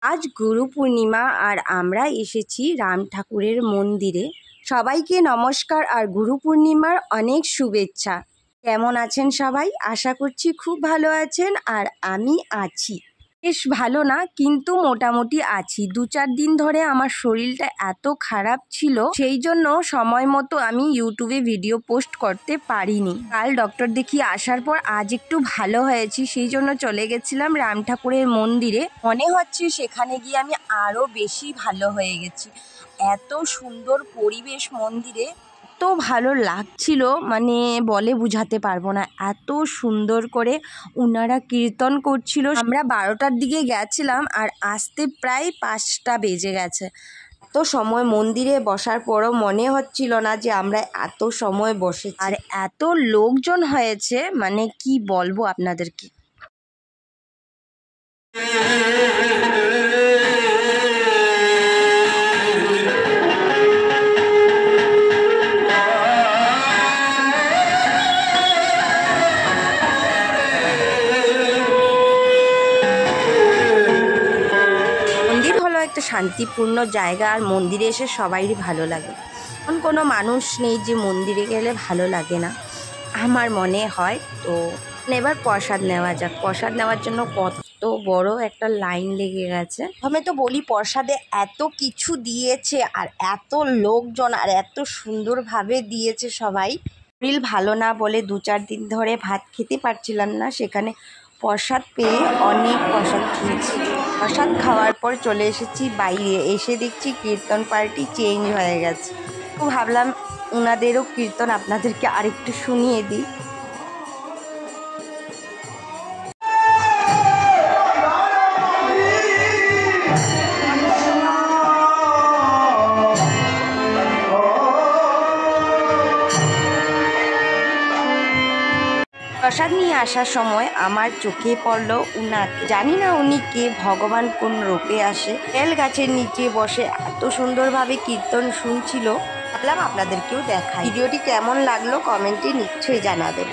আজ গুরু পূর্ণিমা আর আমরা এসেছি রাম ঠাকুরের মন্দিরে। সবাইকে নমস্কার আর গুরু পূর্ণিমার অনেক শুভেচ্ছা। কেমন আছেন সবাই? আশা করছি খুব ভালো আছেন আর আমি আছি। বেশ ভালো না, কিন্তু মোটামুটি আছি। 2-4 দিন ধরে আমার শরীরটা এত খারাপ ছিল, সেই জন্য সময় মতো আমি ইউটিউবে ভিডিও পোস্ট করতে পারিনি। কাল ডক্টর দেখিয়ে আসার পর আজ একটু ভালো হয়েছি, সেই জন্য চলে গেছিলাম রাম ঠাকুরের মন্দিরে। মনে হচ্ছে সেখানে গিয়ে আমি আরও বেশি ভালো হয়ে গেছি। এত সুন্দর পরিবেশ মন্দিরে, এত ভালো লাগছিল, মানে বলে বুঝাতে পারবো না। এত সুন্দর করে ওনারা কীর্তন করছিল। আমরা 12টার দিকে গেছিলাম আর আসতে প্রায় 5টা বেজে গেছে। এত সময় মন্দিরে বসার পরও মনে হচ্ছিল না যে আমরা এত সময় বসেছি। আর এত লোকজন হয়েছে, মানে কি বলবো আপনাদেরকে। একটা শান্তিপূর্ণ জায়গা, আর মন্দিরে এসে সবাইরই ভালো লাগে। এখন কোনো মানুষ নেই যে মন্দিরে গেলে ভালো লাগে না, আমার মনে হয়। তো এবার প্রসাদ নেওয়া যাক। প্রসাদ নেওয়ার জন্য কত বড় একটা লাইন লেগে গেছে। আমি তো বলি, প্রসাদে এত কিছু দিয়েছে আর এত লোকজন আর এত সুন্দরভাবে দিয়েছে সবাই। শরীর ভালো না বলে 2-4 দিন ধরে ভাত খেতে পারছিলাম না, সেখানে প্রসাদ পেয়ে অনেক প্রসাদ খেয়েছি। প্রসাদ খাওয়ার পর চলে এসেছি বাইরে, এসে দেখছি কীর্তন পার্টি চেঞ্জ হয়ে গেছে। তো ভাবলাম ওনাদেরও কীর্তন আপনাদেরকে আরেকটু শুনিয়ে দিই। প্রসাদ নিয়ে আসার সময় আমার চোখে পড়লো উনাকে। জানি না উনি কে, ভগবান কোন রূপে আসে। বেল গাছের নিচে বসে এত সুন্দরভাবে কীর্তন শুনছিল, ভাবলাম আপনাদেরকেও দেখাই। ভিডিওটি কেমন লাগলো কমেন্টে নিশ্চয়ই জানাবেন।